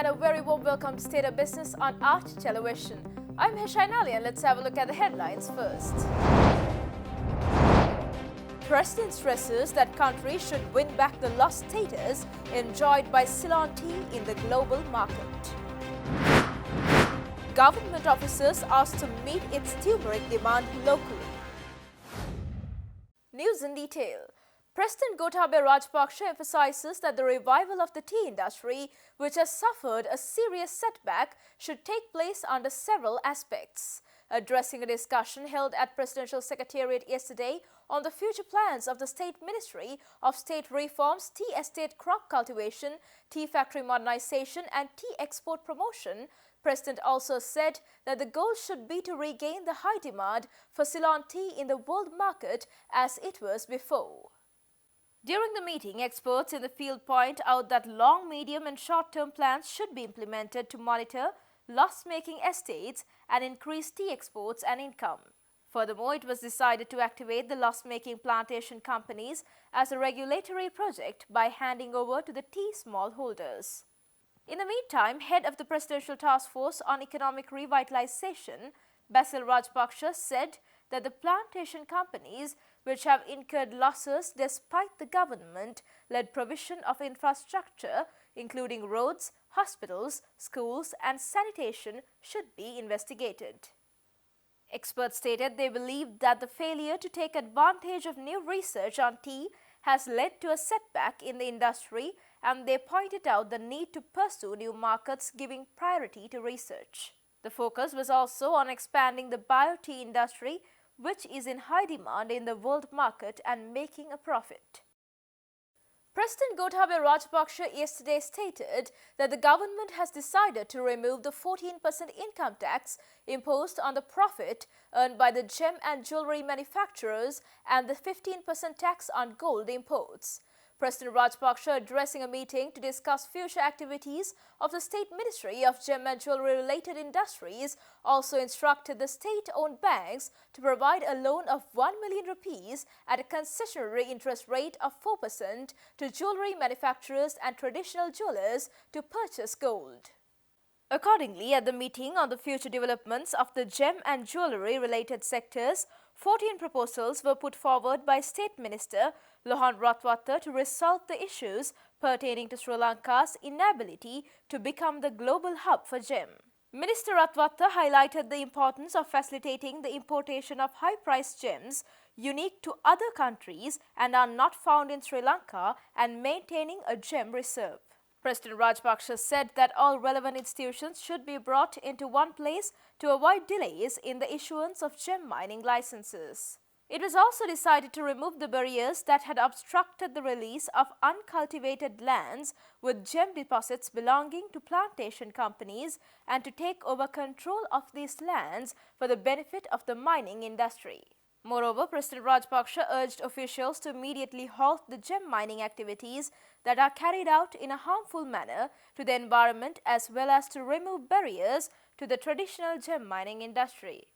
and a very warm welcome to State of Business on Art Television. I'm Heshainali and let's have a look at the headlines first. President stresses that country should win back the lost status enjoyed by Ceylon tea in the global market. Government officers asked to meet its turmeric demand locally. News in detail. President Gotabaya Rajapaksa emphasizes that the revival of the tea industry, which has suffered a serious setback, should take place under several aspects. Addressing a discussion held at Presidential Secretariat yesterday on the future plans of the State Ministry of State Reforms, tea estate crop cultivation, tea factory modernization and tea export promotion, President also said that the goal should be to regain the high demand for Ceylon tea in the world market as it was before. During the meeting, experts in the field point out that long, medium and short-term plans should be implemented to monitor loss-making estates and increase tea exports and income. Furthermore, it was decided to activate the loss-making plantation companies as a regulatory project by handing over to the tea smallholders. In the meantime, head of the Presidential Task Force on Economic Revitalization, Basil Rajapaksa, said that the plantation companies, which have incurred losses despite the government-led provision of infrastructure, including roads, hospitals, schools and sanitation, should be investigated. Experts stated they believe that the failure to take advantage of new research on tea has led to a setback in the industry, and they pointed out the need to pursue new markets, giving priority to research. The focus was also on expanding the bio-tea industry, which is in high demand in the world market and making a profit. President Gotabaya Rajapaksa yesterday stated that the government has decided to remove the 14% income tax imposed on the profit earned by the gem and jewellery manufacturers and the 15% tax on gold imports. President Rajapaksa, addressing a meeting to discuss future activities of the State Ministry of Gem and Jewellery-related Industries, also instructed the state-owned banks to provide a loan of 1 million rupees at a concessionary interest rate of 4% to jewellery manufacturers and traditional jewellers to purchase gold. Accordingly, at the meeting on the future developments of the gem and jewellery-related sectors, 14 proposals were put forward by State Minister Lohan Ratwatta to resolve the issues pertaining to Sri Lanka's inability to become the global hub for gem. Minister Ratwatta highlighted the importance of facilitating the importation of high-priced gems unique to other countries and are not found in Sri Lanka and maintaining a gem reserve. President Rajapaksa said that all relevant institutions should be brought into one place to avoid delays in the issuance of gem mining licenses. It was also decided to remove the barriers that had obstructed the release of uncultivated lands with gem deposits belonging to plantation companies and to take over control of these lands for the benefit of the mining industry. Moreover, President Rajapaksa urged officials to immediately halt the gem mining activities that are carried out in a harmful manner to the environment, as well as to remove barriers to the traditional gem mining industry.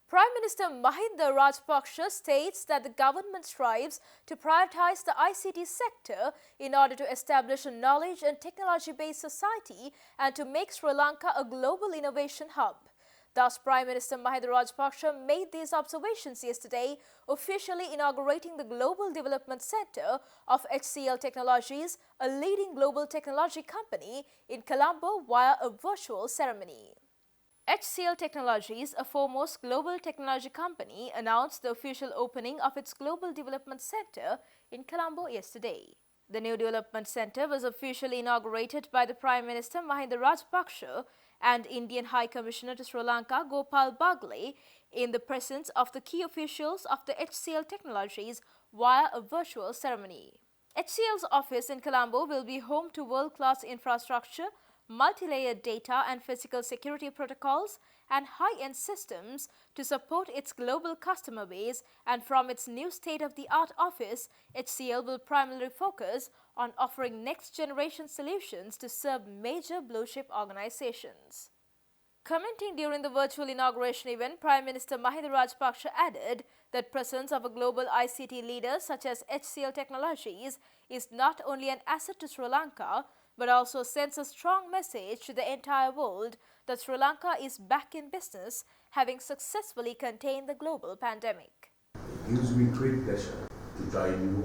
Prime Minister Mahinda Rajapaksa states that the government strives to prioritize the ICT sector in order to establish a knowledge and technology-based society and to make Sri Lanka a global innovation hub. Thus, Prime Minister Mahinda Rajapaksa made these observations yesterday, officially inaugurating the Global Development Center of HCL Technologies, a leading global technology company, in Colombo via a virtual ceremony. HCL Technologies, a foremost global technology company, announced the official opening of its Global Development Center in Colombo yesterday. The new development center was officially inaugurated by the Prime Minister Mahinda Rajapaksa and Indian High Commissioner to Sri Lanka Gopal Bagle in the presence of the key officials of the HCL Technologies via a virtual ceremony. HCL's office in Colombo will be home to world-class infrastructure, multi-layered data and physical security protocols, and high-end systems to support its global customer base, and from its new state-of-the-art office, HCL will primarily focus on offering next-generation solutions to serve major blue-chip organizations. Commenting during the virtual inauguration event, Prime Minister Mahinda Rajapaksa added that presence of a global ICT leader such as HCL Technologies is not only an asset to Sri Lanka, but also sends a strong message to the entire world that Sri Lanka is back in business, having successfully contained the global pandemic. It gives me great pleasure to join you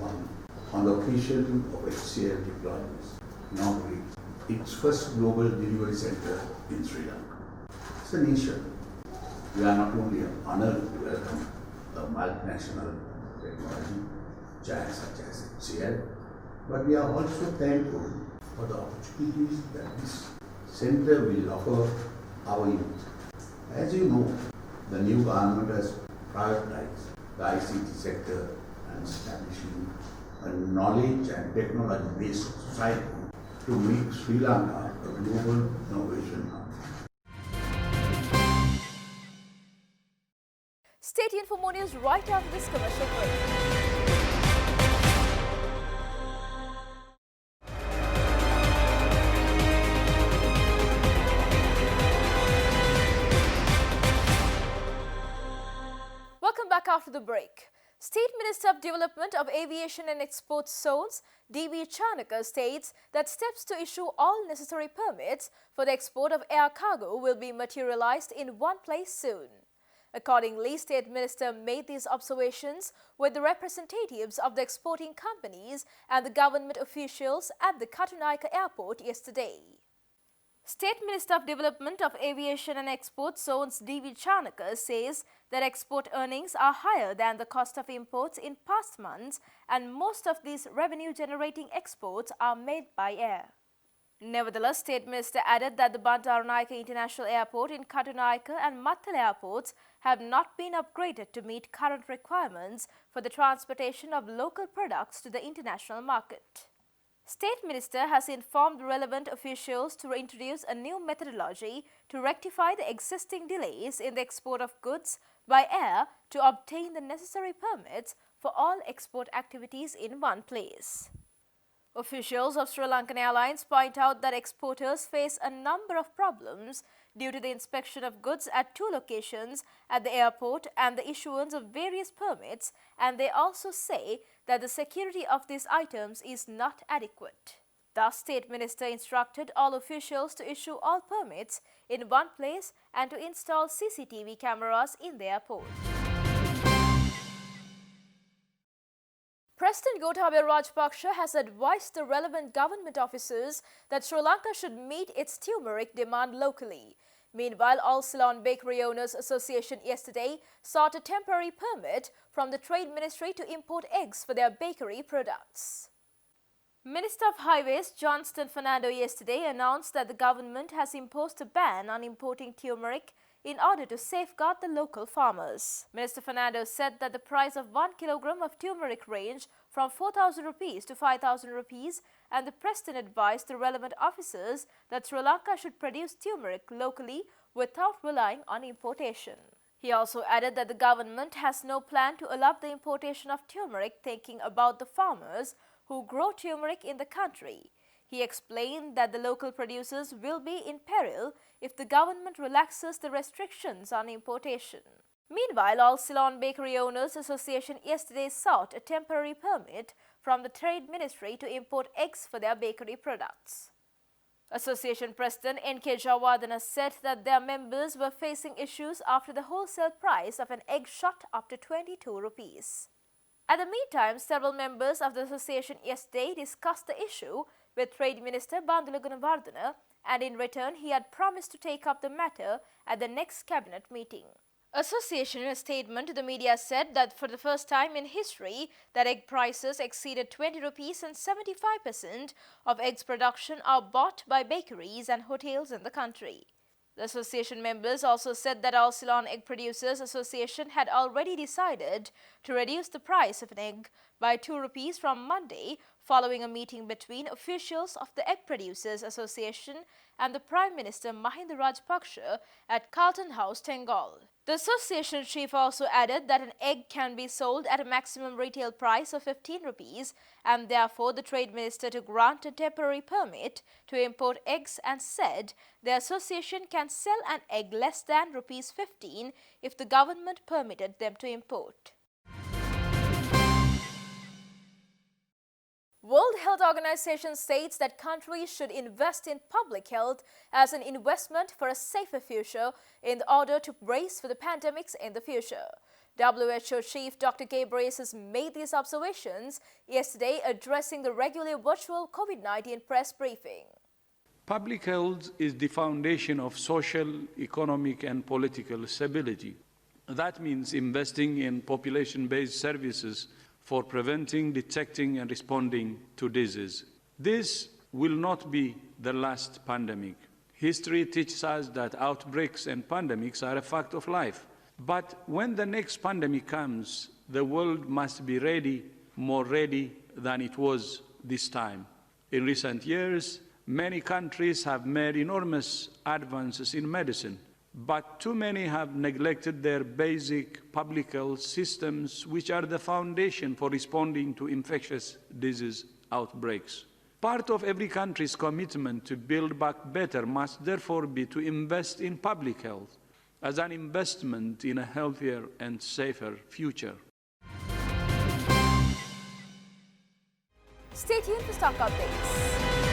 on the occasion of HCL Technologies inaugurating its first global delivery center in Sri Lanka. As a nation, we are not only honored to welcome a multinational technology giant such as HCL, but we are also thankful for the opportunities that this center will offer our youth. As you know, the new government has prioritized the ICT sector and establishing a knowledge and technology-based society to make Sri Lanka a global innovation hub. Stay tuned for more news right after this commercial break. Welcome back after the break. State Minister of Development of Aviation and Export Zones, D.B. Chanaka, states that steps to issue all necessary permits for the export of air cargo will be materialized in one place soon. Accordingly, State Minister made these observations with the representatives of the exporting companies and the government officials at the Katunaika Airport yesterday. State Minister of Development of Aviation and Export Zones D.V. Chanaka says that export earnings are higher than the cost of imports in past months, and most of these revenue-generating exports are made by air. Nevertheless, State Minister added that the Bandaranaike International Airport in Katunaika and Mattal airports have not been upgraded to meet current requirements for the transportation of local products to the international market. State Minister has informed relevant officials to introduce a new methodology to rectify the existing delays in the export of goods by air to obtain the necessary permits for all export activities in one place. Officials of Sri Lankan Airlines point out that exporters face a number of problems due to the inspection of goods at 2 locations at the airport and the issuance of various permits, and they also say that the security of these items is not adequate. Thus, State Minister instructed all officials to issue all permits in one place and to install CCTV cameras in the airport. President Gotabaya Rajapaksa has advised the relevant government officers that Sri Lanka should meet its turmeric demand locally. Meanwhile, All Ceylon Bakery Owners Association yesterday sought a temporary permit from the Trade Ministry to import eggs for their bakery products. Minister of Highways Johnston Fernando yesterday announced that the government has imposed a ban on importing turmeric in order to safeguard the local farmers. Minister Fernando said that the price of 1 kilogram of turmeric ranged from 4,000 rupees to 5,000 rupees, and the President advised the relevant officers that Sri Lanka should produce turmeric locally without relying on importation. He also added that the government has no plan to allow the importation of turmeric, thinking about the farmers who grow turmeric in the country. He explained that the local producers will be in peril if the government relaxes the restrictions on importation. Meanwhile, All Ceylon Bakery Owners Association yesterday sought a temporary permit from the Trade Ministry to import eggs for their bakery products. Association President N.K. Jawardana said that their members were facing issues after the wholesale price of an egg shot up to 22 rupees. At the meantime, several members of the association yesterday discussed the issue with Trade Minister Bandula Gunawardena, and in return he had promised to take up the matter at the next cabinet meeting. Association in a statement to the media said that for the first time in history that egg prices exceeded 20 rupees and 75% of eggs production are bought by bakeries and hotels in the country. The association members also said that All Ceylon Egg Producers Association had already decided to reduce the price of an egg by 2 rupees from Monday following a meeting between officials of the Egg Producers Association and the Prime Minister Mahinda Rajapaksa at Carlton House, Tengal. The association chief also added that an egg can be sold at a maximum retail price of 15 rupees and therefore the Trade Minister to grant a temporary permit to import eggs and said the association can sell an egg less than rupees 15 if the government permitted them to import. World Health Organization states that countries should invest in public health as an investment for a safer future in order to brace for the pandemics in the future. WHO Chief Dr. Ghebreyesus made these observations yesterday addressing the regular virtual COVID-19 press briefing. Public health is the foundation of social, economic and political stability. That means investing in population-based services for preventing, detecting and responding to disease. This will not be the last pandemic. History teaches us that outbreaks and pandemics are a fact of life. But when the next pandemic comes, the world must be ready, more ready than it was this time. In recent years, many countries have made enormous advances in medicine, but too many have neglected their basic public health systems, which are the foundation for responding to infectious disease outbreaks. Part of every country's commitment to build back better must therefore be to invest in public health as an investment in a healthier and safer future. Stay tuned for stock updates.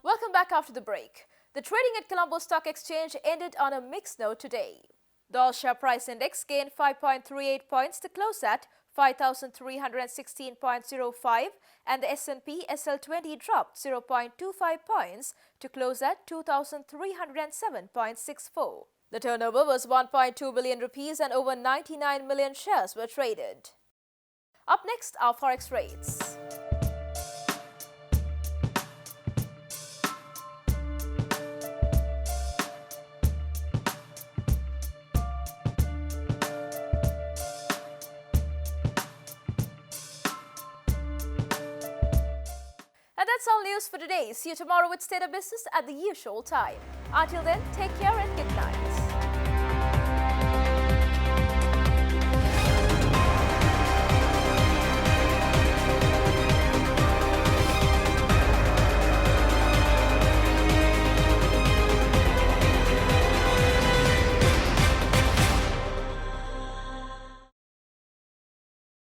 Welcome back after the break. The trading at Colombo Stock Exchange ended on a mixed note today. The All-Share Price Index gained 5.38 points to close at 5,316.05 and the S&P SL20 dropped 0.25 points to close at 2,307.64. The turnover was 1.2 billion rupees and over 99 million shares were traded. Up next are Forex rates. And that's all news for today. See you tomorrow with State of Business at the usual time. Until then, take care and good night.